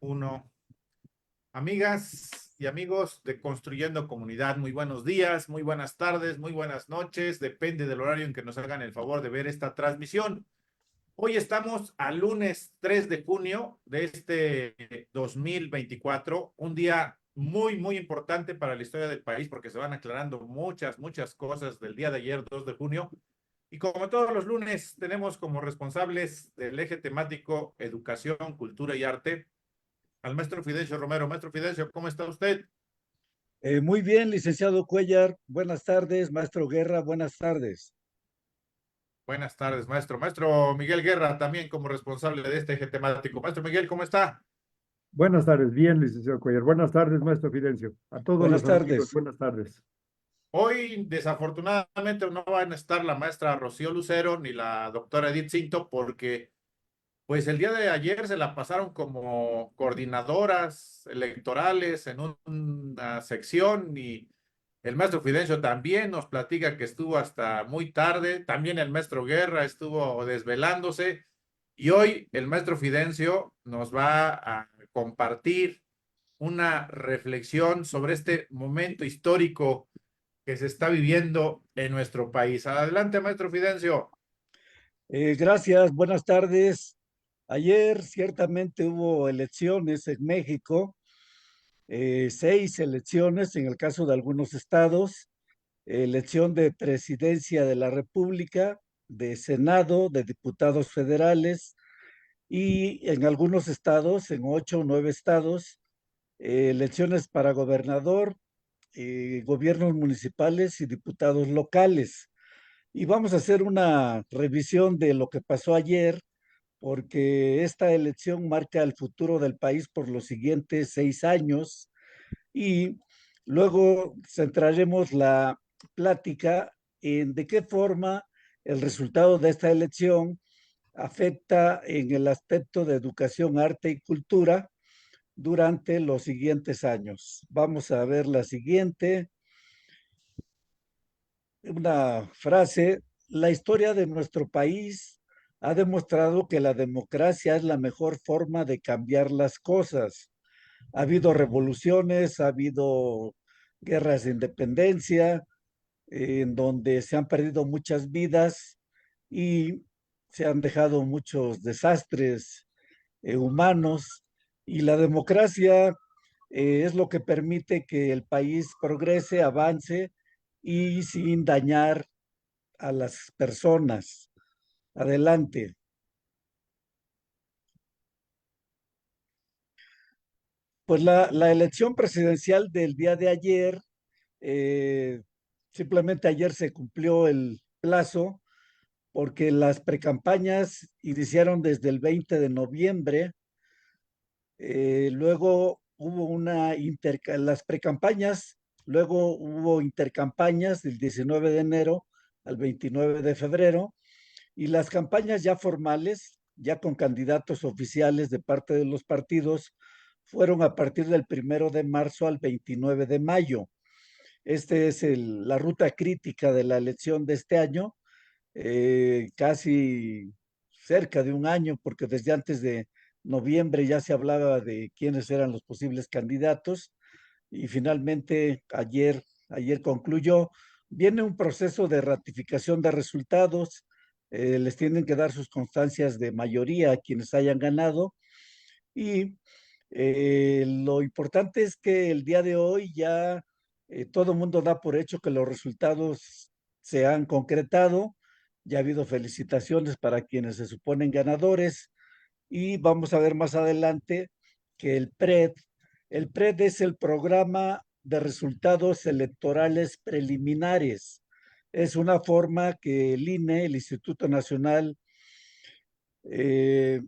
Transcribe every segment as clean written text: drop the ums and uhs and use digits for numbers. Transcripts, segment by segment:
Uno. Amigas y amigos de Construyendo Comunidad, muy buenos días, muy buenas tardes, muy buenas noches, depende del horario en que nos hagan el favor de ver esta transmisión. Hoy estamos al lunes 3 de junio de este 2024, un día muy importante para la historia del país porque se van aclarando muchas cosas del día de ayer, 2 de junio. Y como todos los lunes, tenemos como responsables del eje temático Educación, Cultura y Arte al maestro Fidencio Romero. Maestro Fidencio, ¿cómo está usted? Muy bien, licenciado Cuellar. Buenas tardes, maestro Guerra. Buenas tardes. Buenas tardes, maestro. Maestro Miguel Guerra, también como responsable de este eje temático. Maestro Miguel, ¿cómo está? Buenas tardes, bien, licenciado Cuellar. Buenas tardes, maestro Fidencio. A todos Buenas los amigos, tardes. buenas tardes. Hoy, desafortunadamente, no van a estar la maestra Rocío Lucero ni la doctora Edith Cinto porque, pues, el día de ayer se la pasaron como coordinadoras electorales en una sección y el maestro Fidencio también nos platica que estuvo hasta muy tarde. También el maestro Guerra estuvo desvelándose. Y hoy el maestro Fidencio nos va a compartir una reflexión sobre este momento histórico que se está viviendo en nuestro país. Adelante, maestro Fidencio. Gracias, buenas tardes. Ayer ciertamente hubo elecciones en México, 6 elecciones en el caso de algunos estados, elección de presidencia de la República, de Senado, de diputados federales y en algunos estados, en 8 o 9 estados, elecciones para gobernador, gobiernos municipales y diputados locales. Y vamos a hacer una revisión de lo que pasó ayer, porque esta elección marca el futuro del país por los siguientes 6 años y luego centraremos la plática en de qué forma el resultado de esta elección afecta en el aspecto de educación, arte y cultura durante los siguientes años. Vamos a ver la siguiente. Una frase: la historia de nuestro país ha demostrado que la democracia es la mejor forma de cambiar las cosas. Ha habido revoluciones, ha habido guerras de independencia, en donde se han perdido muchas vidas y se han dejado muchos desastres humanos. Y la democracia es lo que permite que el país progrese, avance y sin dañar a las personas. Adelante. Pues la elección presidencial del día de ayer, eh, simplemente ayer se cumplió el plazo porque las precampañas iniciaron desde el 20 de noviembre. Luego hubo las precampañas, luego hubo intercampañas del 19 de enero al 29 de febrero y las campañas ya formales, ya con candidatos oficiales de parte de los partidos, fueron a partir del 1 de marzo al 29 de mayo. Este es la ruta crítica de la elección de este año, casi cerca de un año, porque desde antes de noviembre ya se hablaba de quiénes eran los posibles candidatos y finalmente ayer concluyó. Viene un proceso de ratificación de resultados, les tienen que dar sus constancias de mayoría a quienes hayan ganado y lo importante es que el día de hoy ya todo el mundo da por hecho que los resultados se han concretado. Ya ha habido felicitaciones para quienes se suponen ganadores y vamos a ver más adelante que el PRED es el programa de resultados electorales preliminares. Es una forma que el INE, el Instituto Nacional, eh,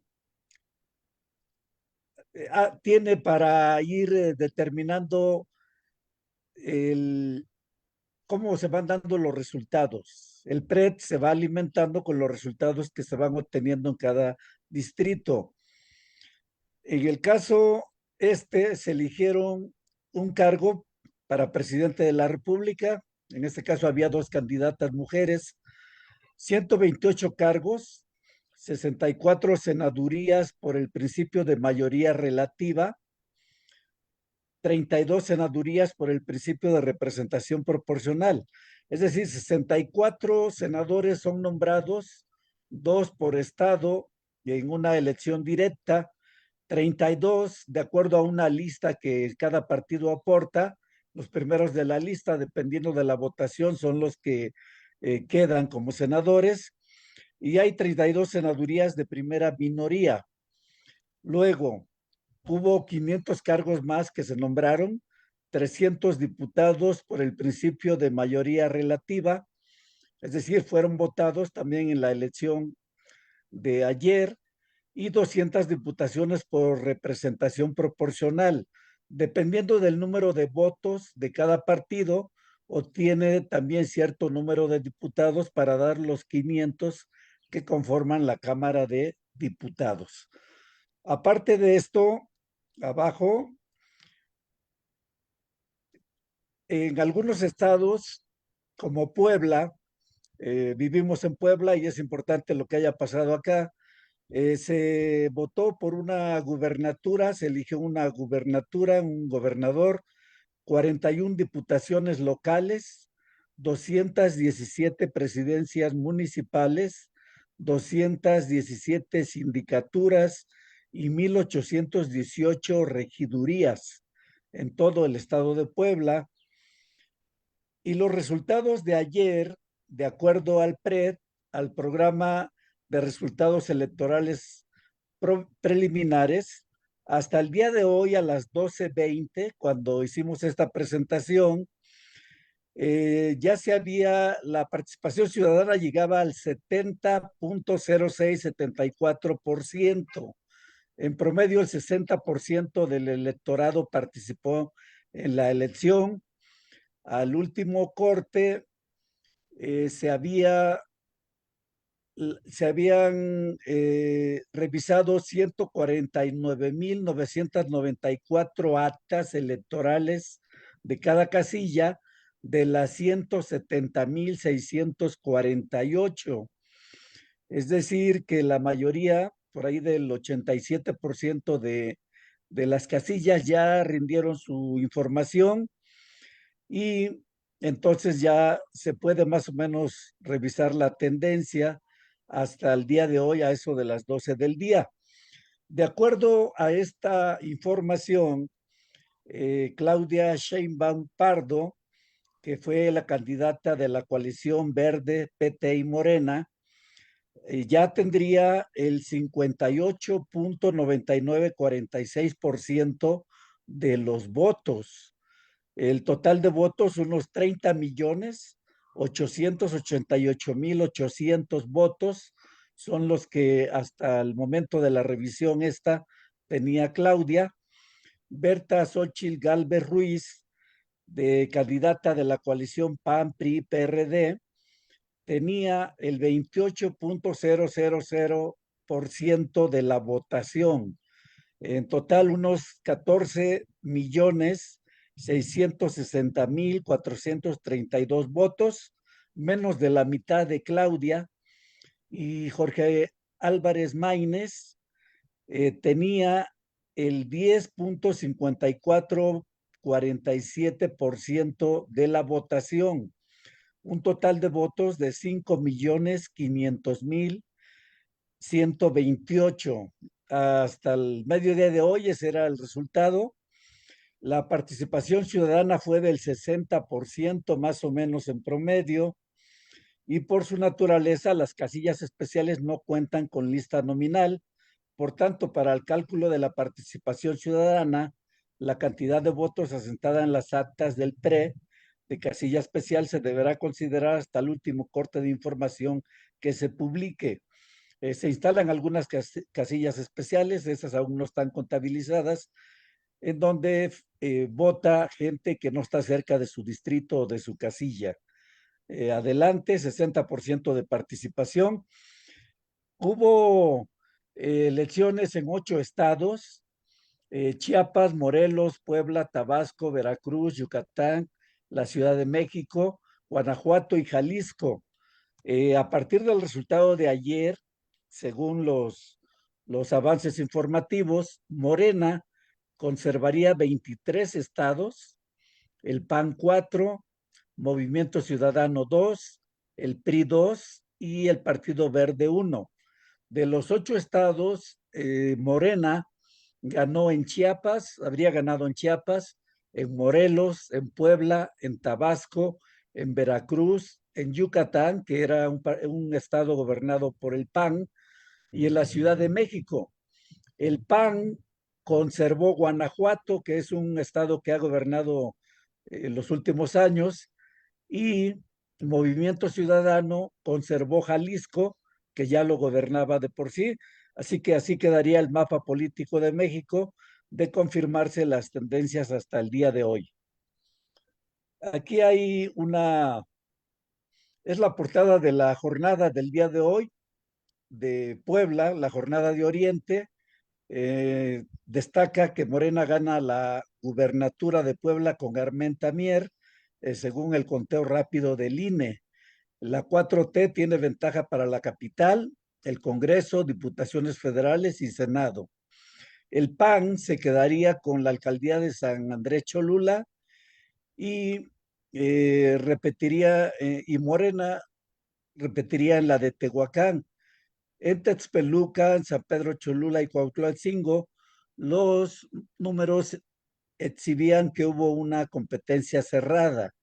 tiene para ir determinando el, cómo se van dando los resultados. El PRED se va alimentando con los resultados que se van obteniendo en cada distrito. En el caso se eligieron un cargo para presidente de la República. En este caso había dos candidatas mujeres, 128 cargos 64 senadurías por el principio de mayoría relativa, 32 senadurías por el principio de representación proporcional. Es decir, 64 senadores son nombrados, 2 por estado en una elección directa, 32 de acuerdo a una lista que cada partido aporta. Los primeros de la lista, dependiendo de la votación, son los que quedan como senadores. Y hay 32 senadurías de primera minoría. Luego, hubo 500 cargos más que se nombraron, 300 diputados por el principio de mayoría relativa, es decir, fueron votados también en la elección de ayer, y 200 diputaciones por representación proporcional. Dependiendo del número de votos de cada partido, obtiene también cierto número de diputados para dar los 500 que conforman la Cámara de Diputados. Aparte de esto, abajo, en algunos estados, como Puebla, vivimos en Puebla y es importante lo que haya pasado acá, se votó por una gubernatura, se eligió una gubernatura, un gobernador, 41 diputaciones locales, 217 presidencias municipales, 217 sindicaturas y 1818 regidurías en todo el estado de Puebla. Y los resultados de ayer, de acuerdo al PRED, al programa de resultados electorales preliminares, hasta el día de hoy a las 12:20, cuando hicimos esta presentación, la participación ciudadana llegaba al 70.0674%. En promedio, el 60% del electorado participó en la elección. Al último corte, se habían revisado 149.994 actas electorales de cada casilla de las 170.648. Es decir, que la mayoría, por ahí del 87% de las casillas ya rindieron su información, y entonces ya se puede más o menos revisar la tendencia hasta el día de hoy a eso de las 12 del día. De acuerdo a esta información, Claudia Sheinbaum Pardo, que fue la candidata de la coalición Verde, PT y Morena, ya tendría el 58.9946% de los votos. El total de votos, unos 30.888.800 votos, son los que hasta el momento de la revisión esta tenía Claudia. Berta Xóchitl Gálvez Ruiz, de candidata de la coalición PAN, PRI, PRD, tenía el 28.000% de la votación. En total, unos 14.660.432 votos, menos de la mitad de Claudia. Y Jorge Álvarez Maínez tenía el 10.5447% de la votación, un total de votos de 5.500.128. Hasta el mediodía de hoy ese era el resultado. La participación ciudadana fue del 60% más o menos en promedio, y por su naturaleza las casillas especiales no cuentan con lista nominal. Por tanto, para el cálculo de la participación ciudadana, la cantidad de votos asentada en las actas del PRE de casilla especial se deberá considerar hasta el último corte de información que se publique. Se instalan algunas casillas especiales, esas aún no están contabilizadas, en donde vota gente que no está cerca de su distrito o de su casilla. Adelante, 60% de participación. Hubo elecciones en 8 estados, Chiapas, Morelos, Puebla, Tabasco, Veracruz, Yucatán, la Ciudad de México, Guanajuato y Jalisco. A partir del resultado de ayer, según los avances informativos, Morena conservaría 23 estados, el PAN 4, Movimiento Ciudadano 2, el PRI 2 y el Partido Verde 1. De los 8 estados, Morena ganó en Chiapas, habría ganado en Chiapas, en Morelos, en Puebla, en Tabasco, en Veracruz, en Yucatán, que era un estado gobernado por el PAN, y en la Ciudad de México. El PAN conservó Guanajuato, que es un estado que ha gobernado en los últimos años, y Movimiento Ciudadano conservó Jalisco, que ya lo gobernaba de por sí. Así que así quedaría el mapa político de México de confirmarse las tendencias hasta el día de hoy. Aquí hay es la portada de la jornada del día de hoy de Puebla, la jornada de Oriente. Destaca que Morena gana la gubernatura de Puebla con Armenta Mier, según el conteo rápido del INE. La 4T tiene ventaja para la capital, el Congreso, diputaciones federales y Senado. El PAN se quedaría con la alcaldía de San Andrés Cholula y y Morena repetiría en la de Tehuacán. En Texpeluca, en San Pedro Cholula y Cuautlacingo, los números exhibían que hubo una competencia cerrada.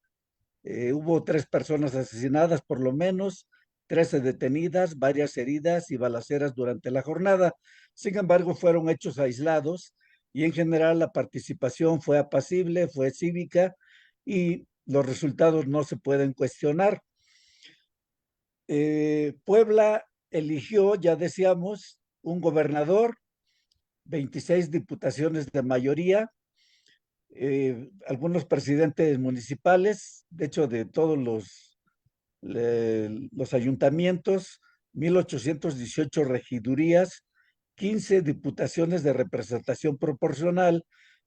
Hubo 3 personas asesinadas por lo menos, 13 detenidas, varias heridas y balaceras durante la jornada. Sin embargo, fueron hechos aislados y en general la participación fue apacible, fue cívica y los resultados no se pueden cuestionar. Puebla eligió, ya decíamos, un gobernador, 26 diputaciones de mayoría, algunos presidentes municipales, de hecho de todos los ayuntamientos, 1818 regidurías, 15 diputaciones de representación proporcional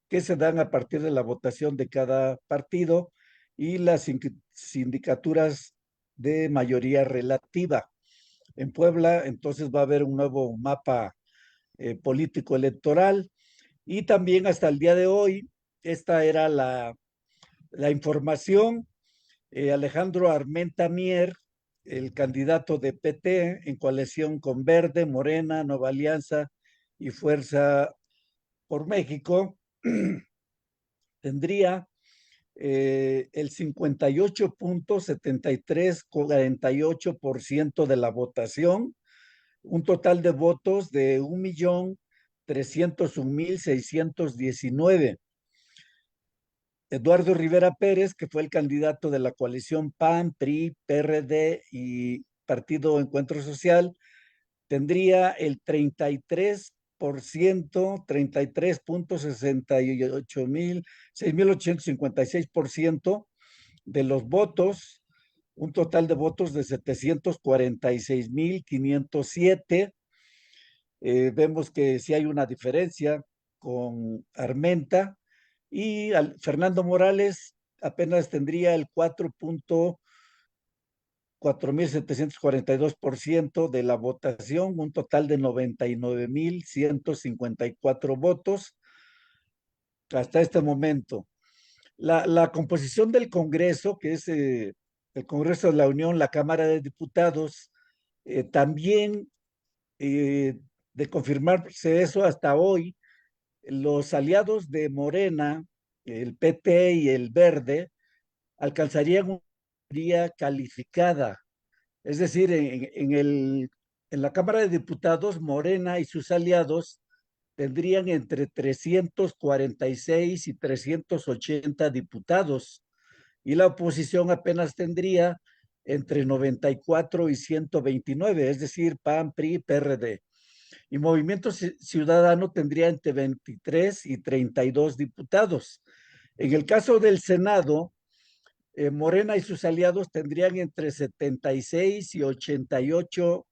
que se dan a partir de la votación de cada partido y las sindicaturas de mayoría relativa. En Puebla, entonces va a haber un nuevo mapa político electoral y también hasta el día de hoy, esta era la información. Alejandro Armenta Mier, el candidato de PT en coalición con Verde, Morena, Nueva Alianza y Fuerza por México, tendría el 58.7348% de la votación, un total de votos de 1.301.619. Eduardo Rivera Pérez, que fue el candidato de la coalición PAN, PRI, PRD y Partido Encuentro Social, tendría el 33%, 6.856% de los votos, un total de votos de 746.507. Vemos que sí hay una diferencia con Armenta y Fernando Morales apenas tendría el 4.742% de la votación, un total de 99.154 votos hasta este momento. La composición del Congreso, que es el Congreso de la Unión, la Cámara de Diputados, también de confirmarse eso hasta hoy, los aliados de Morena, el PT y el Verde, alcanzarían una mayoría calificada. Es decir, en la Cámara de Diputados, Morena y sus aliados tendrían entre 346 y 380 diputados, y la oposición apenas tendría entre 94 y 129, es decir, PAN, PRI, PRD. Y Movimiento Ciudadano tendría entre 23 y 32 diputados. En el caso del Senado, Morena y sus aliados tendrían entre 76 y 88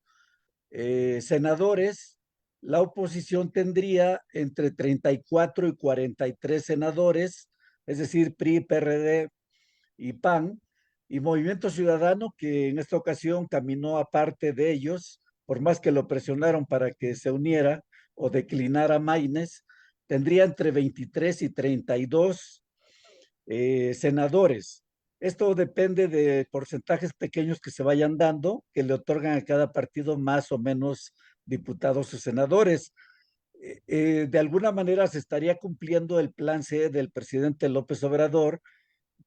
senadores. La oposición tendría entre 34 y 43 senadores, es decir, PRI, PRD y PAN, y Movimiento Ciudadano, que en esta ocasión caminó aparte de ellos, por más que lo presionaron para que se uniera o declinara Maínez, tendría entre 23 y 32 senadores. Esto depende de porcentajes pequeños que se vayan dando, que le otorgan a cada partido más o menos diputados o senadores. De alguna manera se estaría cumpliendo el plan C del presidente López Obrador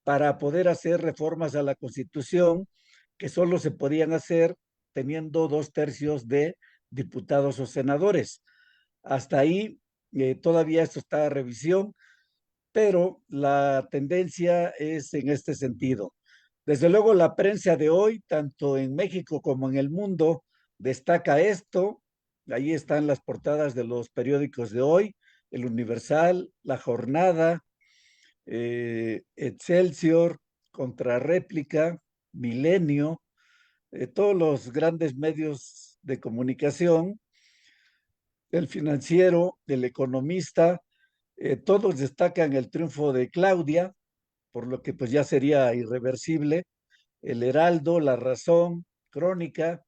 para poder hacer reformas a la Constitución que solo se podían hacer teniendo 2/3 de diputados o senadores. Hasta ahí todavía esto está a revisión, pero la tendencia es en este sentido. Desde luego, la prensa de hoy, tanto en México como en el mundo, destaca esto. Ahí están las portadas de los periódicos de hoy, El Universal, La Jornada, Excelsior, Contrarréplica, Milenio, todos los grandes medios de comunicación, El Financiero, El Economista, todos destacan el triunfo de Claudia, por lo que pues ya sería irreversible. El Heraldo, La Razón, Crónica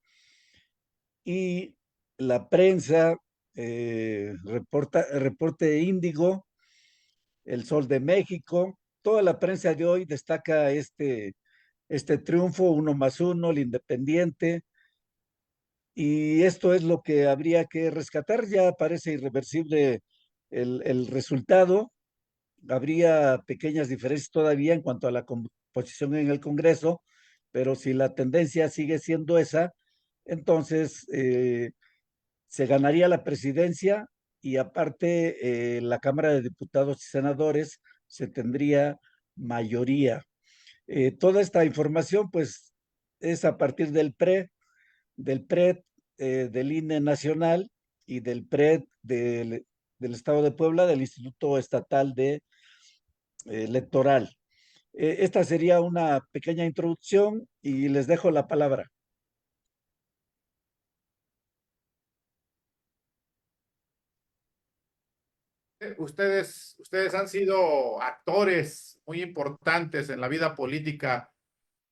y la prensa, Reporte Índigo, El Sol de México. Toda la prensa de hoy destaca este triunfo, 1+1, el Independiente, y esto es lo que habría que rescatar. Ya parece irreversible el resultado. Habría pequeñas diferencias todavía en cuanto a la composición en el Congreso, pero si la tendencia sigue siendo esa, entonces se ganaría la presidencia y aparte la Cámara de Diputados y Senadores se tendría mayoría. Toda esta información pues es a partir del PRED, del INE nacional y del PRED del Estado de Puebla, del Instituto Estatal de Electoral. Esta sería una pequeña introducción y les dejo la palabra. Ustedes han sido actores muy importantes en la vida política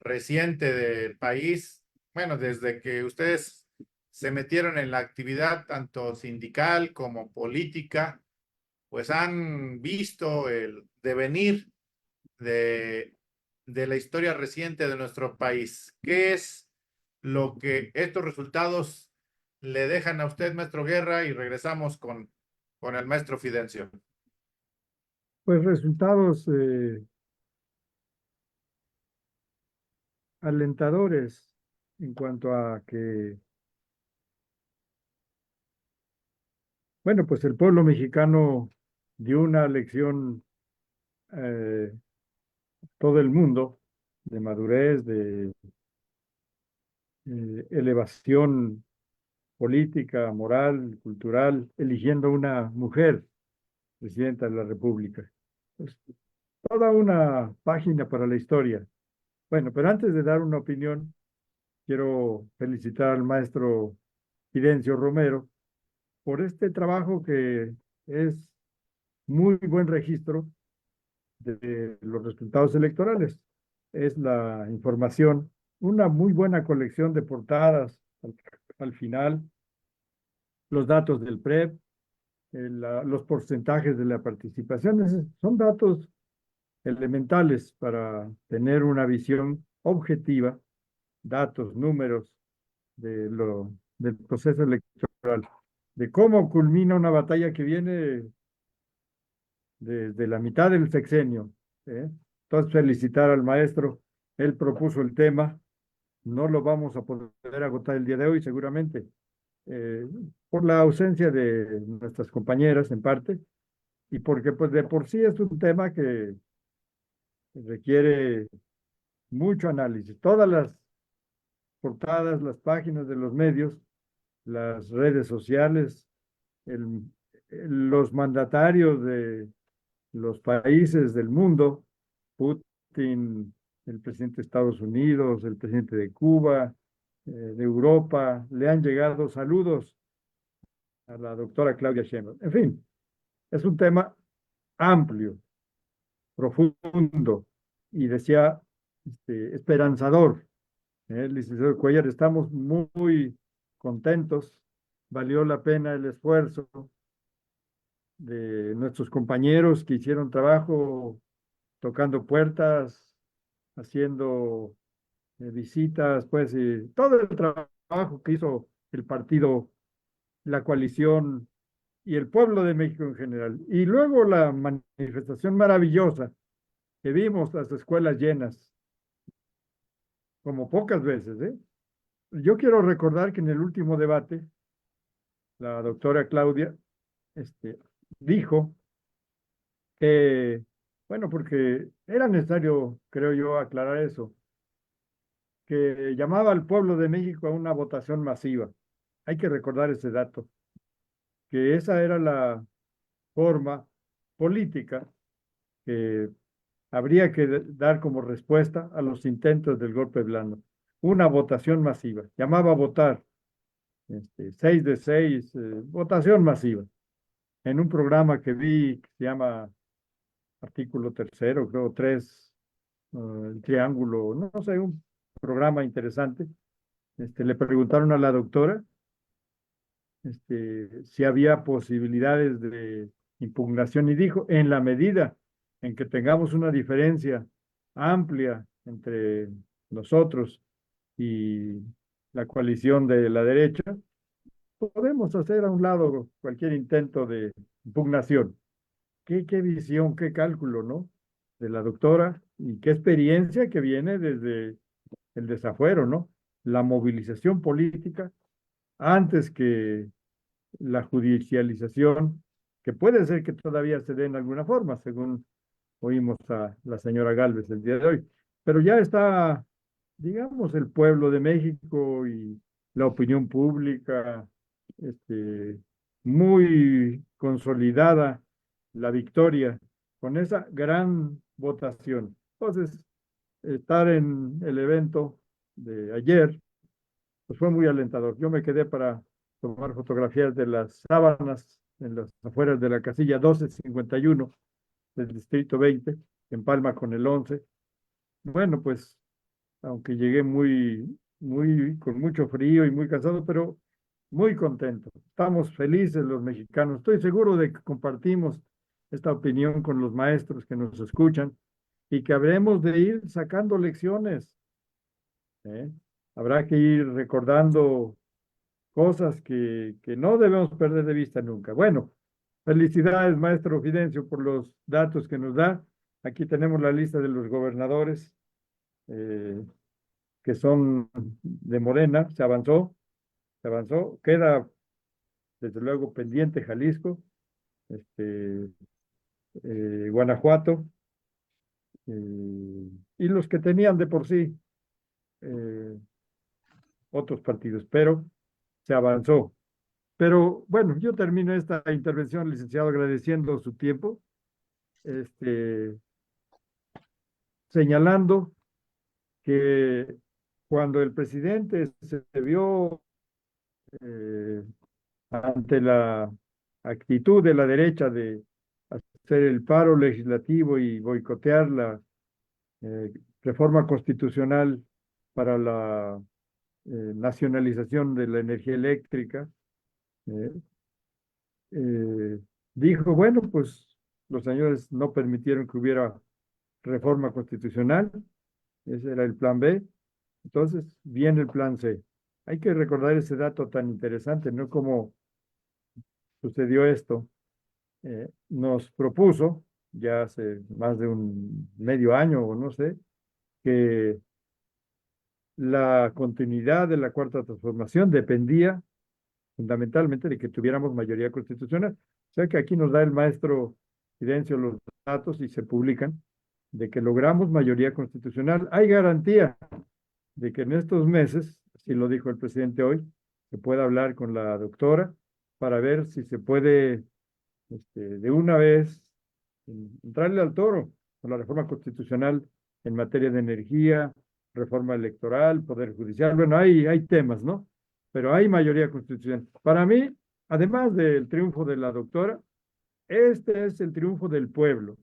reciente del país. Bueno, desde que ustedes se metieron en la actividad tanto sindical como política, pues han visto el devenir de, de la historia reciente de nuestro país. ¿Qué es lo que estos resultados le dejan a usted, maestro Guerra? Y regresamos con el maestro Fidencio. Pues resultados alentadores en cuanto a que, bueno, pues el pueblo mexicano dio una lección eh, todo el mundo de madurez, de elevación política, moral, cultural, eligiendo una mujer presidenta de la República. Pues, toda una página para la historia. Bueno, pero antes de dar una opinión, quiero felicitar al maestro Fidencio Romero por este trabajo que es muy buen registro de los resultados electorales. Es la información, una muy buena colección de portadas al final, los datos del PREP, los porcentajes de la participación, son datos elementales para tener una visión objetiva, datos, números del proceso electoral, de cómo culmina una batalla que viene desde la mitad del sexenio. ¿Eh? Entonces, felicitar al maestro, él propuso el tema, no lo vamos a poder agotar el día de hoy seguramente, eh, por la ausencia de nuestras compañeras en parte, y porque pues de por sí es un tema que requiere mucho análisis. Todas las portadas, las páginas de los medios, las redes sociales, el, los mandatarios de los países del mundo, Putin, el presidente de Estados Unidos, el presidente de Cuba, de Europa, le han llegado saludos a la doctora Claudia Sheinbaum. En fin, es un tema amplio, profundo y decía esperanzador. Licenciado Cuellar, estamos muy contentos. Valió la pena el esfuerzo de nuestros compañeros que hicieron trabajo tocando puertas, haciendo visitas, pues, y todo el trabajo que hizo el partido, la coalición y el pueblo de México en general. Y luego la manifestación maravillosa que vimos, las escuelas llenas, como pocas veces, ¿eh? Yo quiero recordar que en el último debate, la doctora Claudia dijo que, bueno, porque era necesario, creo yo, aclarar eso, que llamaba al pueblo de México a una votación masiva. Hay que recordar ese dato, que esa era la forma política que habría que dar como respuesta a los intentos del golpe blando. Una votación masiva. Llamaba a votar, 6 de 6, votación masiva. En un programa que vi que se llama Artículo Tercero, creo, 3, el Triángulo, no sé, un programa interesante. Le preguntaron a la doctora si había posibilidades de impugnación y dijo, en la medida en que tengamos una diferencia amplia entre nosotros y la coalición de la derecha, podemos hacer a un lado cualquier intento de impugnación. Qué visión, qué cálculo, ¿no? De la doctora y qué experiencia que viene desde el desafuero, ¿no? La movilización política antes que la judicialización, que puede ser que todavía se dé en alguna forma, según oímos a la señora Gálvez el día de hoy. Pero ya está, digamos, el pueblo de México y la opinión pública, muy consolidada la victoria con esa gran votación. Entonces, estar en el evento de ayer, pues fue muy alentador. Yo me quedé para tomar fotografías de las sábanas en las afueras de la casilla 1251 del distrito 20, en Palma con el 11. Bueno, pues, aunque llegué con mucho frío y muy cansado, pero muy contento. Estamos felices los mexicanos. Estoy seguro de que compartimos esta opinión con los maestros que nos escuchan y que habremos de ir sacando lecciones, ¿eh? Habrá que ir recordando cosas que no debemos perder de vista nunca. Bueno, felicidades, maestro Fidencio, por los datos que nos da. Aquí tenemos la lista de los gobernadores eh, que son de Morena. Se avanzó. Queda, desde luego, pendiente Jalisco, Guanajuato, y los que tenían de por sí eh, otros partidos, pero se avanzó. Pero bueno, yo termino esta intervención, licenciado, agradeciendo su tiempo, señalando que cuando el presidente se vio eh, ante la actitud de la derecha de hacer el paro legislativo y boicotear la reforma constitucional para la nacionalización de la energía eléctrica, eh, eh, dijo, bueno, pues los señores no permitieron que hubiera reforma constitucional, ese era el plan B, entonces viene el plan C. Hay que recordar ese dato tan interesante, ¿no? Como sucedió esto. Nos propuso, ya hace más de un medio año o no sé, que la continuidad de la Cuarta Transformación dependía fundamentalmente de que tuviéramos mayoría constitucional. O sea que aquí nos da el maestro Fidencio los datos y se publican de que logramos mayoría constitucional. Hay garantía de que en estos meses, así lo dijo el presidente hoy, se pueda hablar con la doctora para ver si se puede de una vez entrarle al toro con la reforma constitucional en materia de energía, reforma electoral, poder judicial. Bueno, hay temas, ¿no? Pero hay mayoría constitucional. Para mí, además del triunfo de la doctora, este es el triunfo del pueblo.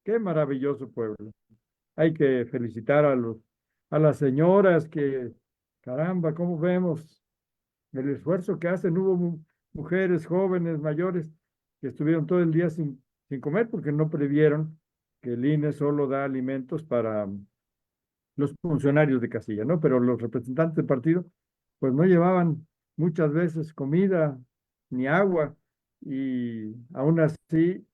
Qué maravilloso pueblo. Hay que felicitar a las señoras que, caramba, ¿cómo vemos el esfuerzo que hacen. Hubo mujeres, jóvenes, mayores, que estuvieron todo el día sin comer porque no previeron que el INE solo da alimentos para los funcionarios de casilla, ¿no? Pero los representantes del partido, pues no llevaban muchas veces comida ni agua y aún así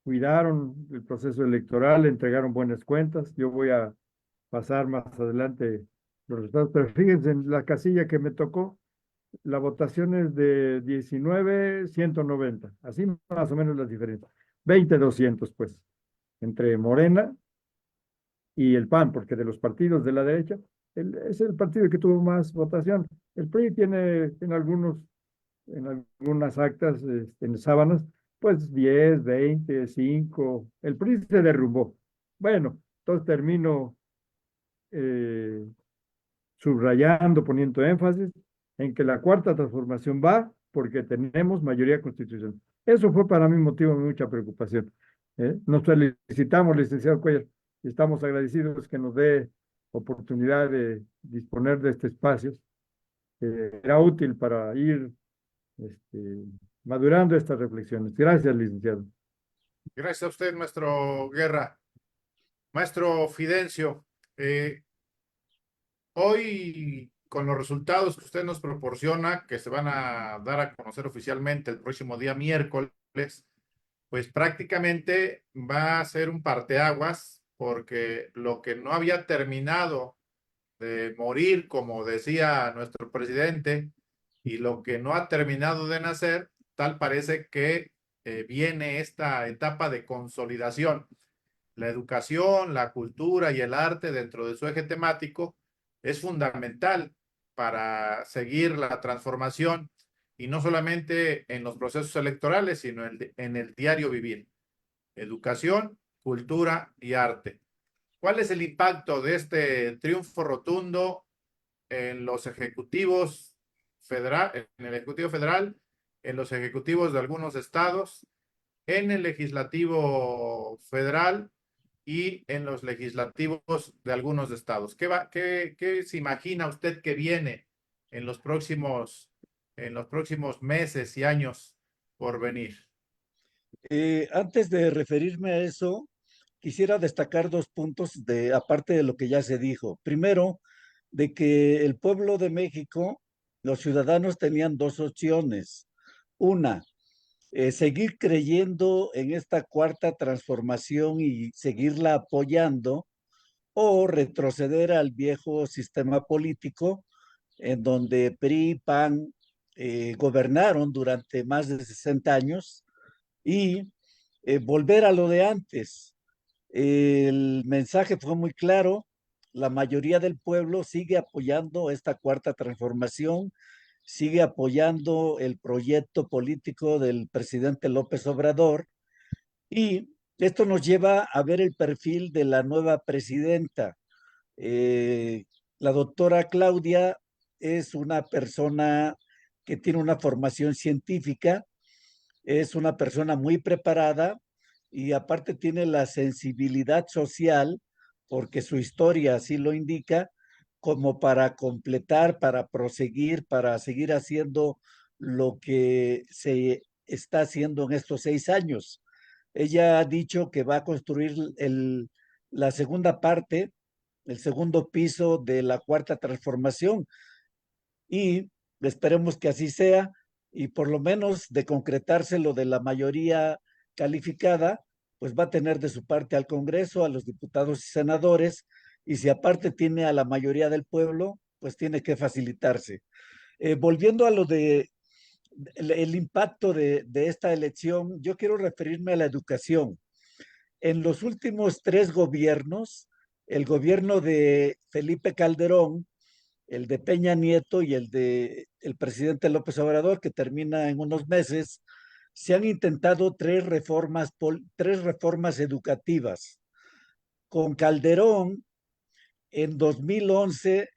cuidaron el proceso electoral, entregaron buenas cuentas. Yo voy a pasar más adelante los resultados, pero fíjense, en la casilla que me tocó, la votación es de 19,190, así más o menos las diferencias. 20,200 pues, entre Morena y el PAN, porque de los partidos de la derecha, es el partido que tuvo más votación. El PRI tiene en algunas actas, en sábanas, pues 10, 20, 5. El PRI se derrumbó. Bueno, entonces termino eh, subrayando, poniendo énfasis en que la cuarta transformación va porque tenemos mayoría constitucional. Eso fue para mí motivo de mucha preocupación. Nos felicitamos, licenciado Cuellar, y estamos agradecidos que nos dé oportunidad de disponer de este espacio. Era útil para ir este, madurando estas reflexiones. Gracias, licenciado. Gracias a usted, maestro Guerra. Maestro Fidencio, hoy con los resultados que usted nos proporciona, que se van a dar a conocer oficialmente el próximo día miércoles, pues prácticamente va a ser un parteaguas, porque lo que no había terminado de morir, como decía nuestro presidente, y lo que no ha terminado de nacer, tal parece que viene esta etapa de consolidación. La educación, la cultura y el arte dentro de su eje temático es fundamental para seguir la transformación y no solamente en los procesos electorales, sino en el diario vivir. Educación, cultura y arte. ¿Cuál es el impacto de este triunfo rotundo en los ejecutivos federal, en el Ejecutivo Federal, en los ejecutivos de algunos estados, en el legislativo federal y en los legislativos de algunos estados? ¿Qué se imagina usted que viene en los próximos meses y años por venir? Antes de referirme a eso, quisiera destacar dos puntos aparte de lo que ya se dijo. Primero, de que el pueblo de México, los ciudadanos tenían dos opciones. Una, seguir creyendo en esta cuarta transformación y seguirla apoyando, o retroceder al viejo sistema político en donde PRI, PAN gobernaron durante más de 60 años y volver a lo de antes. El mensaje fue muy claro. La mayoría del pueblo sigue apoyando esta cuarta transformación, sigue apoyando el proyecto político del presidente López Obrador, y esto nos lleva a ver el perfil de la nueva presidenta. Eh, la doctora Claudia es una persona que tiene una formación científica, es una persona muy preparada y aparte tiene la sensibilidad social, porque su historia así lo indica, como para completar, para proseguir, para seguir haciendo lo que se está haciendo en estos 6 años. Ella ha dicho que va a construir la segunda parte, el segundo piso de la cuarta transformación, y esperemos que así sea, y por lo menos de concretarse lo de la mayoría calificada, pues va a tener de su parte al Congreso, a los diputados y senadores, y si aparte tiene a la mayoría del pueblo, pues tiene que facilitarse. Volviendo a lo de el impacto de esta elección, yo quiero referirme a la educación. En los últimos 3 gobiernos, el gobierno de Felipe Calderón, el de Peña Nieto y el de el presidente López Obrador, que termina en unos meses, se han intentado tres reformas educativas. Con Calderón, en 2011,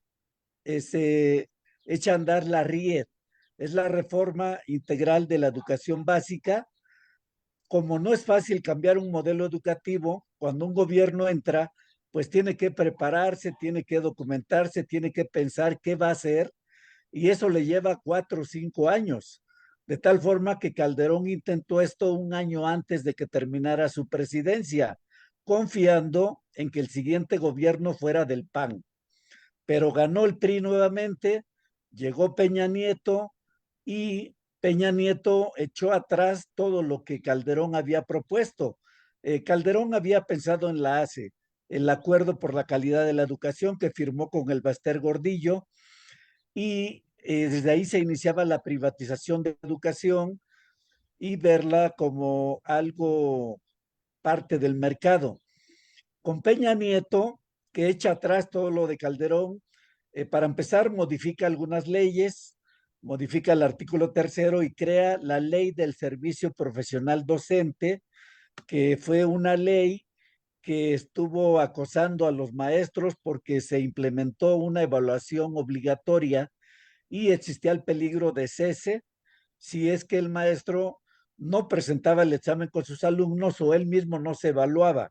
se echa a andar la RIED, es la reforma integral de la educación básica. Como no es fácil cambiar un modelo educativo, cuando un gobierno entra, pues tiene que prepararse, tiene que documentarse, tiene que pensar qué va a hacer, y eso le lleva 4 o 5 años, de tal forma que Calderón intentó esto un año antes de que terminara su presidencia, confiando en que el siguiente gobierno fuera del PAN. Pero ganó el PRI nuevamente, llegó Peña Nieto y Peña Nieto echó atrás todo lo que Calderón había propuesto. Calderón había pensado en la ACE, el Acuerdo por la Calidad de la Educación que firmó con el Baster Gordillo, y desde ahí se iniciaba la privatización de educación y verla como algo parte del mercado. Con Peña Nieto, que echa atrás todo lo de Calderón, para empezar, modifica algunas leyes, modifica el artículo 3 y crea la ley del servicio profesional docente, que fue una ley que estuvo acosando a los maestros porque se implementó una evaluación obligatoria y existía el peligro de cese si es que el maestro no presentaba el examen con sus alumnos o él mismo no se evaluaba.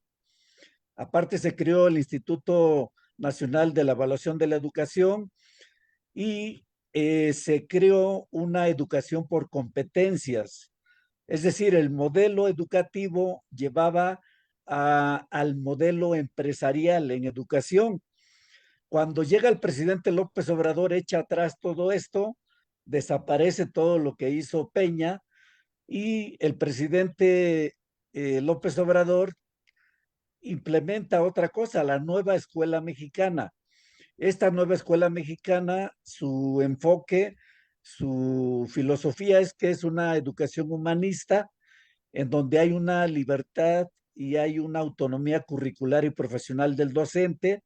Aparte se creó el Instituto Nacional de la Evaluación de la Educación y se creó una educación por competencias. Es decir, el modelo educativo llevaba al modelo empresarial en educación. Cuando llega el presidente López Obrador, echa atrás todo esto, desaparece todo lo que hizo Peña y el presidente López Obrador implementa otra cosa, la nueva escuela mexicana. Esta nueva escuela mexicana, su enfoque, su filosofía es que es una educación humanista en donde hay una libertad y hay una autonomía curricular y profesional del docente.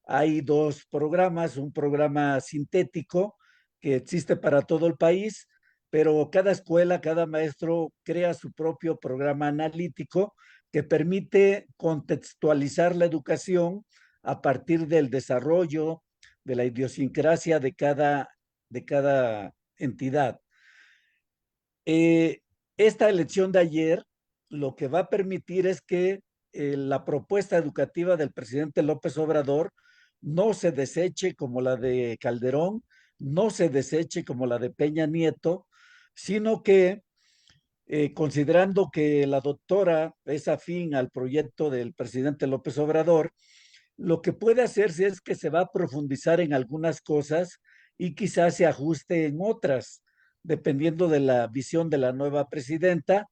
Hay dos programas, un programa sintético que existe para todo el país, pero cada escuela, cada maestro crea su propio programa analítico que permite contextualizar la educación a partir del desarrollo, de la idiosincrasia de cada entidad. Eh, esta elección de ayer lo que va a permitir es que la propuesta educativa del presidente López Obrador no se deseche como la de Calderón, no se deseche como la de Peña Nieto, sino que considerando que la doctora es afín al proyecto del presidente López Obrador, lo que puede hacerse es que se va a profundizar en algunas cosas y quizás se ajuste en otras, dependiendo de la visión de la nueva presidenta,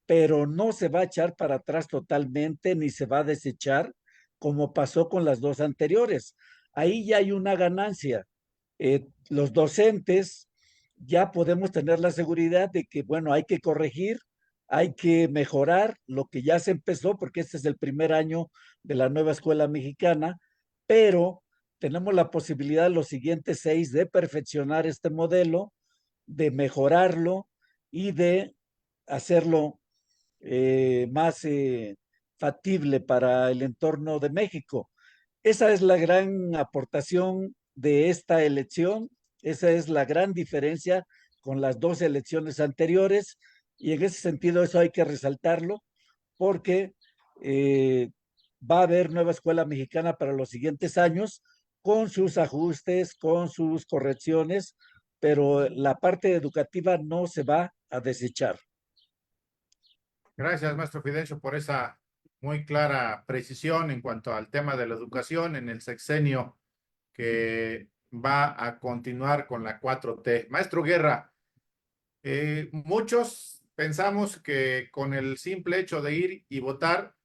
pero no se va a echar para atrás totalmente ni se va a desechar como pasó con las dos anteriores. Ahí ya hay una ganancia. Los docentes ya podemos tener la seguridad de que, bueno, hay que corregir, hay que mejorar lo que ya se empezó, porque este es el primer año de la nueva escuela mexicana, pero tenemos la posibilidad los siguientes 6 de perfeccionar este modelo, de mejorarlo y de hacerlo más factible para el entorno de México. Esa es la gran aportación de esta elección, esa es la gran diferencia con las dos elecciones anteriores y en ese sentido eso hay que resaltarlo porque eh, va a haber nueva escuela mexicana para los siguientes años con sus ajustes, con sus correcciones, pero la parte educativa no se va a desechar. Gracias, maestro Fidencio, por esa muy clara precisión en cuanto al tema de la educación en el sexenio que va a continuar con la 4T. Maestro Guerra, muchos pensamos que con el simple hecho de ir y votar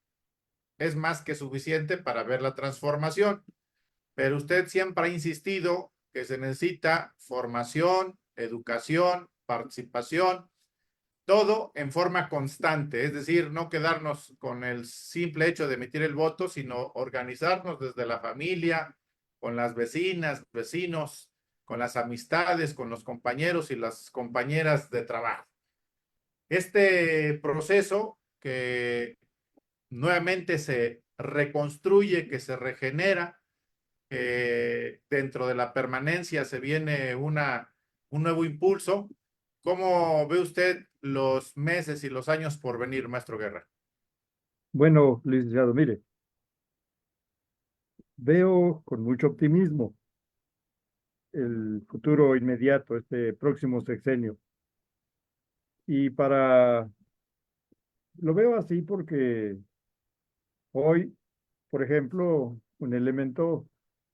es más que suficiente para ver la transformación, pero usted siempre ha insistido que se necesita formación, educación, participación, todo en forma constante, es decir, no quedarnos con el simple hecho de emitir el voto, sino organizarnos desde la familia, con las vecinas, vecinos, con las amistades, con los compañeros y las compañeras de trabajo. Este proceso que nuevamente se reconstruye, que se regenera, dentro de la permanencia se viene un nuevo impulso. ¿Cómo ve usted los meses y los años por venir, maestro Guerra? Bueno, licenciado, mire, veo con mucho optimismo el futuro inmediato, este próximo sexenio. Y lo veo así porque hoy, por ejemplo, un elemento,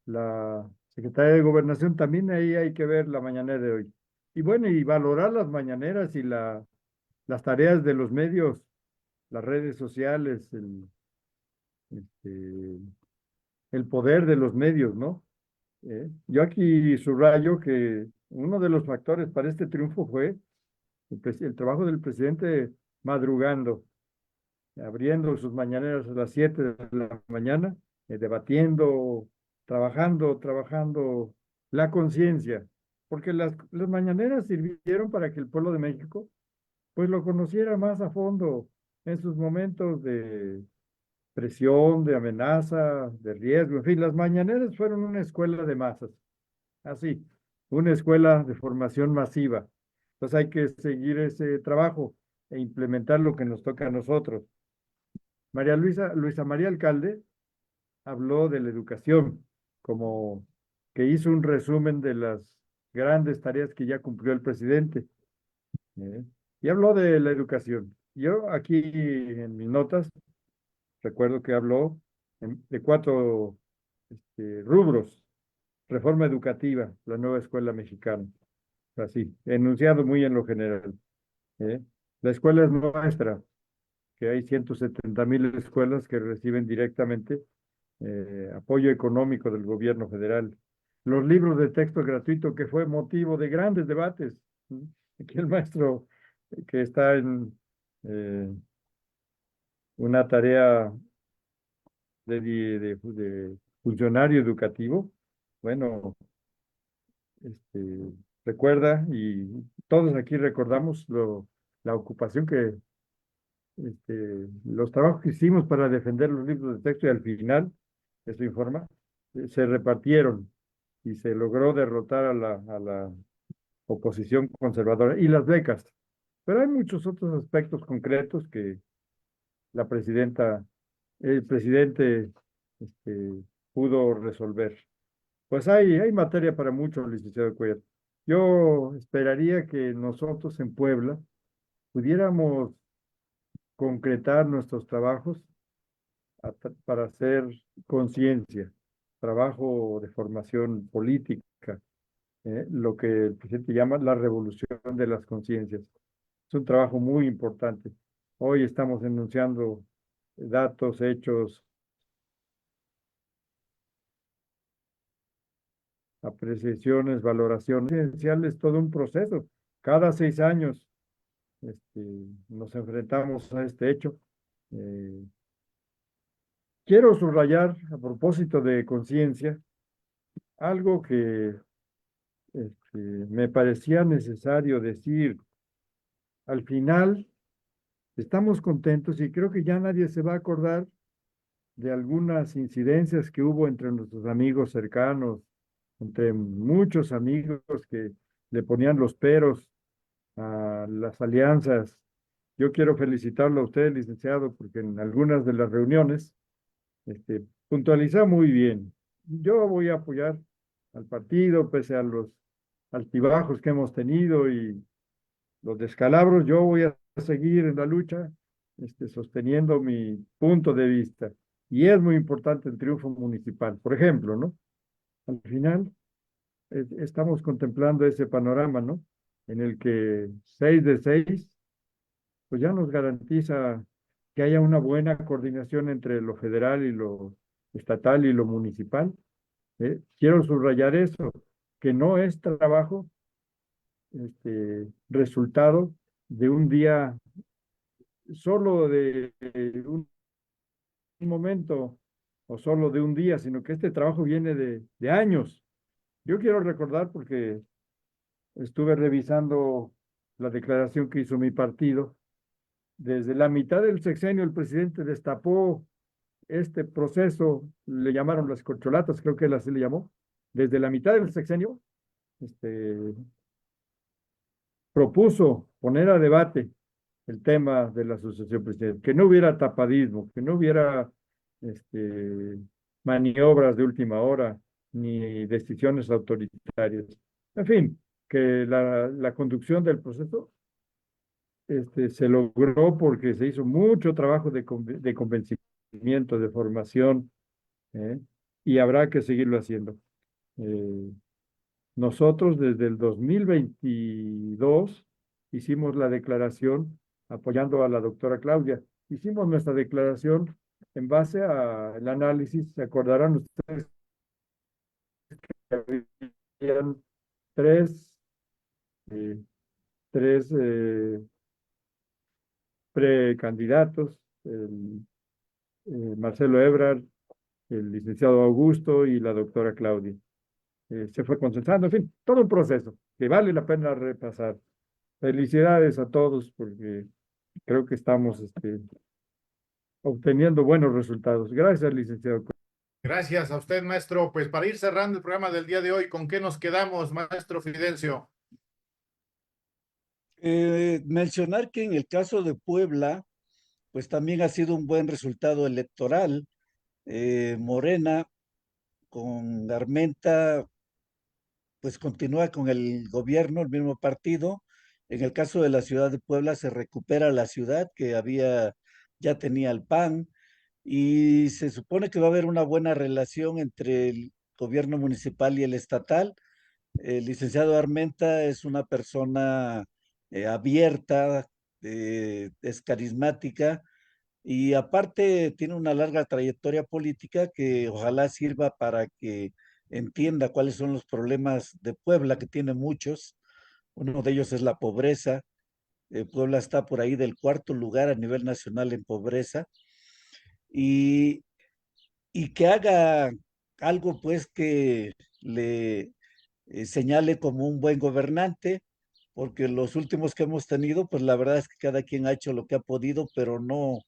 la secretaria de Gobernación, también ahí hay que ver la mañanera de hoy. Y bueno, y valorar las mañaneras y las tareas de los medios, las redes sociales, este, el poder de los medios, ¿no? Yo aquí subrayo que uno de los factores para este triunfo fue el trabajo del presidente madrugando, abriendo sus mañaneras a las 7 de la mañana, debatiendo, trabajando la conciencia, porque las mañaneras sirvieron para que el pueblo de México pues lo conociera más a fondo en sus momentos de presión, de amenaza, de riesgo, en fin, las mañaneras fueron una escuela de masas, así, una escuela de formación masiva. Entonces hay que seguir ese trabajo e implementar lo que nos toca a nosotros. Luisa María Alcalde habló de la educación, como que hizo un resumen de las grandes tareas que ya cumplió el presidente, ¿eh? Y habló de la educación. Yo aquí en mis notas recuerdo que habló de cuatro rubros: reforma educativa, la nueva escuela mexicana, así, enunciado muy en lo general, ¿eh? La escuela es nuestra, que hay 170,000 escuelas que reciben directamente apoyo económico del gobierno federal. Los libros de texto gratuito, que fue motivo de grandes debates. Aquí el maestro que está en una tarea de funcionario educativo, bueno, recuerda, y todos aquí recordamos la ocupación los trabajos que hicimos para defender los libros de texto, y al final, eso informa, se repartieron y se logró derrotar a la oposición conservadora, y las becas. Pero hay muchos otros aspectos concretos que el presidente, pudo resolver. Pues hay materia para mucho, licenciado Cuellar. Yo esperaría que nosotros en Puebla pudiéramos concretar nuestros trabajos para hacer conciencia, trabajo de formación política, lo que el presidente llama la revolución de las conciencias. Es un trabajo muy importante. Hoy estamos enunciando datos, hechos, apreciaciones, valoraciones. Es todo un proceso. Cada 6 años nos enfrentamos a este hecho. Quiero subrayar, a propósito de conciencia, algo que me parecía necesario decir. Al final, estamos contentos y creo que ya nadie se va a acordar de algunas incidencias que hubo entre nuestros amigos cercanos, entre muchos amigos que le ponían los peros a las alianzas. Yo quiero felicitarlo a usted, licenciado, porque en algunas de las reuniones puntualiza muy bien. Yo voy a apoyar al partido pese a los altibajos que hemos tenido y los descalabros. Yo voy a seguir en la lucha, sosteniendo mi punto de vista. Y es muy importante el triunfo municipal. Por ejemplo, ¿no? Al final, estamos contemplando ese panorama, ¿no? En el que 6 de 6, pues ya nos garantiza que haya una buena coordinación entre lo federal y lo estatal y lo municipal. Quiero subrayar eso, que no es trabajo resultado de un día, solo de un momento o solo de un día, sino que este trabajo viene de años. Yo quiero recordar, porque estuve revisando la declaración que hizo mi partido. Desde la mitad del sexenio el presidente destapó este proceso, le llamaron las corcholatas, creo que él así le llamó. Desde la mitad del sexenio, propuso poner a debate el tema de la asociación presidencial, que no hubiera tapadismo, que no hubiera maniobras de última hora, ni decisiones autoritarias. En fin, que la conducción del proceso se logró porque se hizo mucho trabajo de convencimiento, de formación, ¿eh? Y habrá que seguirlo haciendo. Eh, Nosotros desde el 2022 hicimos la declaración apoyando a la doctora Claudia. Hicimos nuestra declaración en base al análisis. Se acordarán ustedes que habían tres, eh, tres precandidatos, Marcelo Ebrard, el licenciado Augusto y la doctora Claudia. Se fue concentrando, en fin, todo un proceso que vale la pena repasar. Felicidades a todos porque creo que estamos obteniendo buenos resultados. Gracias, licenciado. Gracias a usted, maestro. Pues para ir cerrando el programa del día de hoy, ¿con qué nos quedamos, maestro Fidencio? Mencionar que en el caso de Puebla, pues también ha sido un buen resultado electoral. Morena con Armenta, pues continúa con el gobierno, el mismo partido. En el caso de la ciudad de Puebla se recupera la ciudad que ya tenía el PAN y se supone que va a haber una buena relación entre el gobierno municipal y el estatal. El licenciado Armenta es una persona abierta, es carismática y aparte tiene una larga trayectoria política que ojalá sirva para que entienda cuáles son los problemas de Puebla, que tiene muchos. Uno de ellos es la pobreza. Puebla está por ahí del cuarto lugar a nivel nacional en pobreza y, y que haga algo pues que le señale como un buen gobernante, porque los últimos que hemos tenido, pues la verdad es que cada quien ha hecho lo que ha podido, pero no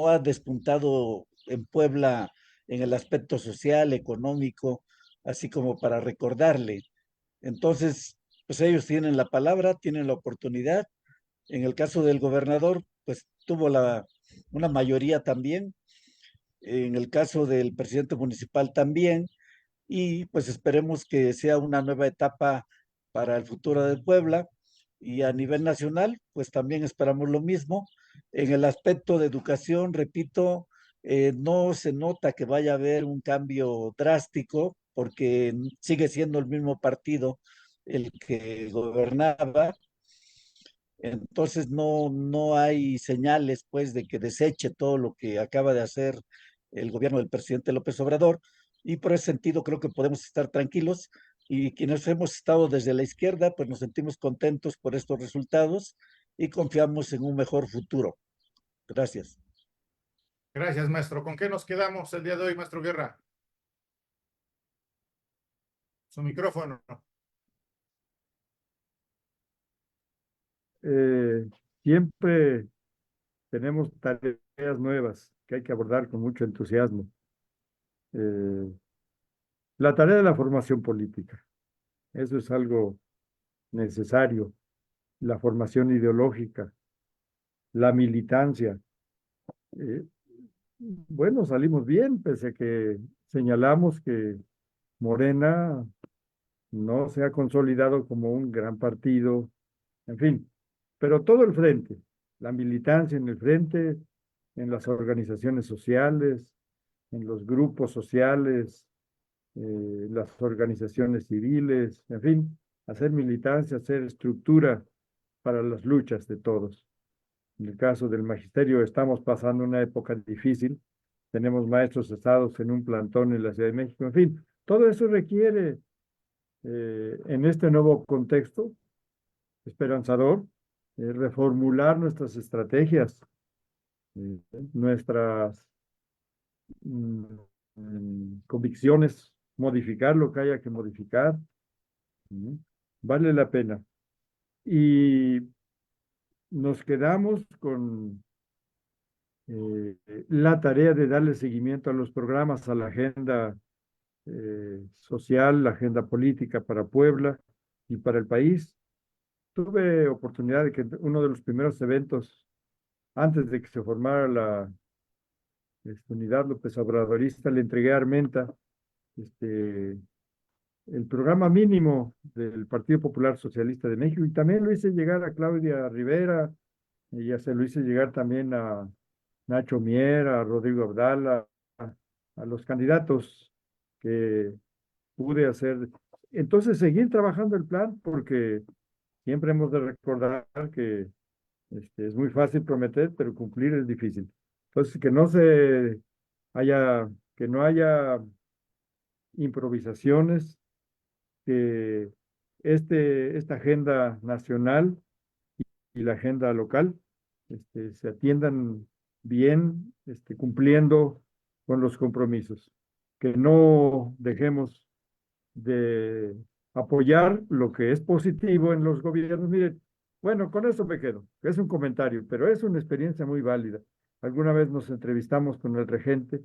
ha despuntado en Puebla en el aspecto social, económico, así como para recordarle. Entonces, pues ellos tienen la palabra, tienen la oportunidad. En el caso del gobernador, pues tuvo una mayoría también. En el caso del presidente municipal también y pues esperemos que sea una nueva etapa para el futuro de Puebla y a nivel nacional, pues también esperamos lo mismo. En el aspecto de educación, repito, no se nota que vaya a haber un cambio drástico porque sigue siendo el mismo partido el que gobernaba. Entonces no hay señales pues de que deseche todo lo que acaba de hacer el gobierno del presidente López Obrador y por ese sentido creo que podemos estar tranquilos y quienes hemos estado desde la izquierda pues nos sentimos contentos por estos resultados y confiamos en un mejor futuro. Gracias. Gracias, maestro. ¿Con qué nos quedamos el día de hoy, maestro Guerra? Su micrófono. Eh, Siempre tenemos tareas nuevas que hay que abordar con mucho entusiasmo. Eh, la tarea de la formación política, eso es algo necesario. La formación ideológica, la militancia. Eh, bueno, salimos bien, pese a que señalamos que Morena no se ha consolidado como un gran partido, en fin, pero todo el frente, la militancia en el frente, en las organizaciones sociales, en los grupos sociales, las organizaciones civiles, en fin, hacer militancia, hacer estructura para las luchas de todos. En el caso del magisterio estamos pasando una época difícil, tenemos maestros cesados en un plantón en la Ciudad de México, en fin, todo eso requiere en este nuevo contexto esperanzador, reformular nuestras estrategias, eh, nuestras mm, convicciones, modificar lo que haya que modificar. ¿No? Vale la pena. Y nos quedamos con la tarea de darle seguimiento a los programas, a la agenda social, la agenda política para Puebla y para el país. Tuve oportunidad de que uno de los primeros eventos, antes de que se formara la unidad López Obradorista, le entregué a Armenta el programa mínimo del Partido Popular Socialista de México y también lo hice llegar a Claudia Rivera y ya se lo hice llegar también a Nacho Mier, a Rodrigo Abdala, a los candidatos que pude hacer. Entonces, seguir trabajando el plan porque siempre hemos de recordar que es muy fácil prometer, pero cumplir es difícil. Entonces, que no haya improvisaciones, que esta agenda nacional y la agenda local se atiendan bien, cumpliendo con los compromisos, que no dejemos de apoyar lo que es positivo en los gobiernos. Miren, bueno, con eso me quedo. Es un comentario, pero es una experiencia muy válida. Alguna vez nos entrevistamos con el regente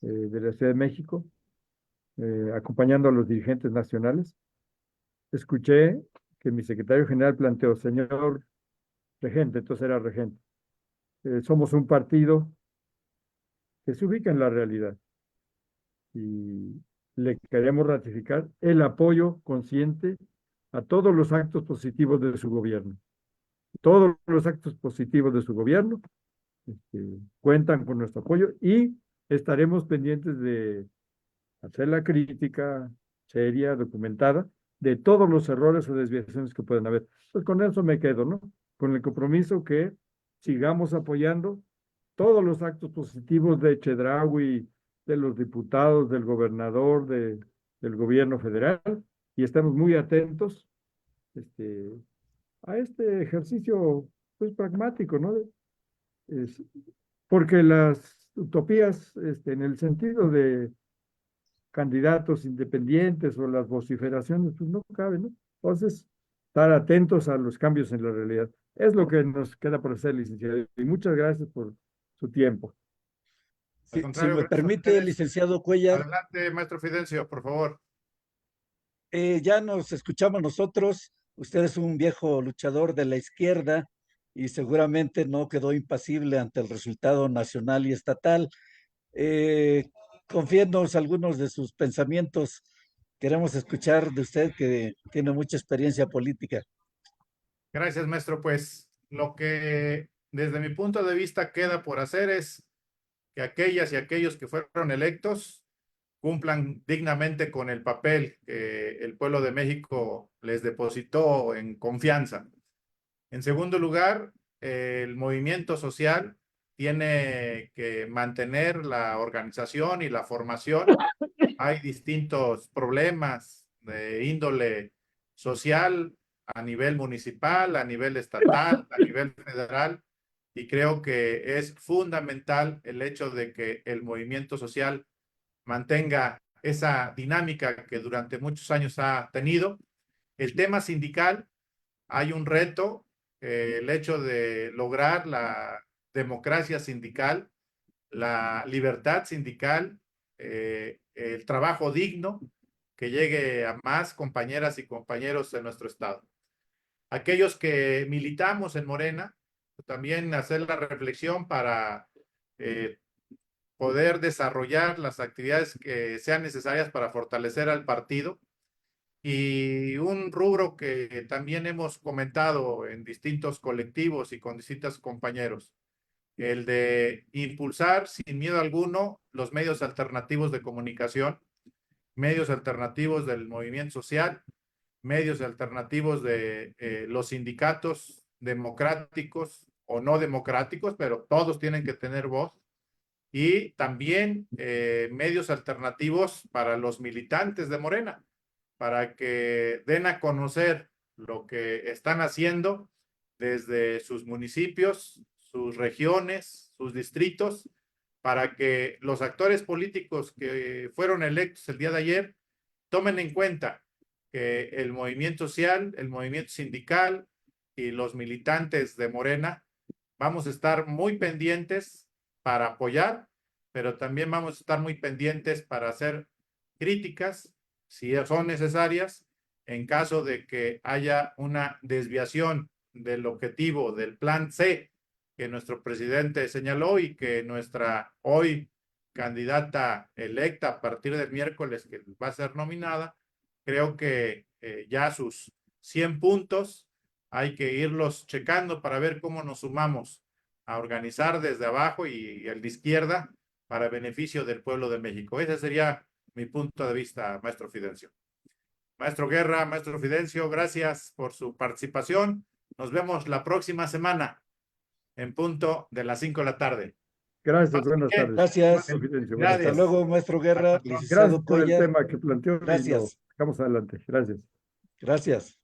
de la Ciudad de México, acompañando a los dirigentes nacionales. Escuché que mi secretario general planteó, señor regente, entonces era regente, somos un partido que se ubica en la realidad y le queremos ratificar el apoyo consciente a todos los actos positivos de su gobierno. Todos los actos positivos de su gobierno cuentan con nuestro apoyo y estaremos pendientes de hacer la crítica seria, documentada, de todos los errores o desviaciones que pueden haber. Pues con eso me quedo, ¿no? Con el compromiso que sigamos apoyando todos los actos positivos de Chedraui, de los diputados, del gobernador, del gobierno federal, y estamos muy atentos a este ejercicio pues, pragmático, ¿no? Es, porque las utopías, en el sentido de candidatos independientes o las vociferaciones, pues no caben, ¿no? Entonces, estar atentos a los cambios en la realidad. Es lo que nos queda por hacer, licenciado. Y muchas gracias por su tiempo. Al Si contrario, me gracias a permite, ustedes. licenciado Cuellar, Adelante, maestro Fidencio, por favor. ya nos escuchamos nosotros. Usted es un viejo luchador de la izquierda y seguramente no quedó impasible ante el resultado nacional y estatal. Eh, Confíenos algunos de sus pensamientos. Queremos escuchar de usted que tiene mucha experiencia política. Gracias, maestro. Pues lo que desde mi punto de vista queda por hacer es que aquellas y aquellos que fueron electos cumplan dignamente con el papel que el pueblo de México les depositó en confianza. En segundo lugar, el movimiento social tiene que mantener la organización y la formación. Hay distintos problemas de índole social a nivel municipal, a nivel estatal, a nivel federal, y creo que es fundamental el hecho de que el movimiento social mantenga esa dinámica que durante muchos años ha tenido. El tema sindical, hay un reto, el hecho de lograr la democracia sindical, la libertad sindical, el trabajo digno que llegue a más compañeras y compañeros de nuestro estado. Aquellos que militamos en Morena, también hacer la reflexión para poder desarrollar las actividades que sean necesarias para fortalecer al partido. Y un rubro que también hemos comentado en distintos colectivos y con distintos compañeros, el de impulsar sin miedo alguno los medios alternativos de comunicación, medios alternativos del movimiento social, medios alternativos de los sindicatos democráticos o no democráticos, pero todos tienen que tener voz, y también medios alternativos para los militantes de Morena, para que den a conocer lo que están haciendo desde sus municipios, sus regiones, sus distritos, para que los actores políticos que fueron electos el día de ayer tomen en cuenta que el movimiento social, el movimiento sindical y los militantes de Morena vamos a estar muy pendientes para apoyar, pero también vamos a estar muy pendientes para hacer críticas si son necesarias en caso de que haya una desviación del objetivo del plan C que nuestro presidente señaló y que nuestra hoy candidata electa a partir del miércoles que va a ser nominada creo que ya sus 100 puntos hay que irlos checando para ver cómo nos sumamos a organizar desde abajo y el de izquierda para beneficio del pueblo de México. Ese sería mi punto de vista, maestro Fidencio. Maestro Guerra, maestro Fidencio, gracias por su participación. Nos vemos la próxima semana en punto de las 5 de la tarde. Gracias, buenas tardes. Gracias. Fidencio, buenas Gracias. Hasta tardes. luego, maestro Guerra, Gracias licenciado Gracias por el Cuellar. tema que planteó y lo Gracias. sacamos adelante. Gracias. Gracias.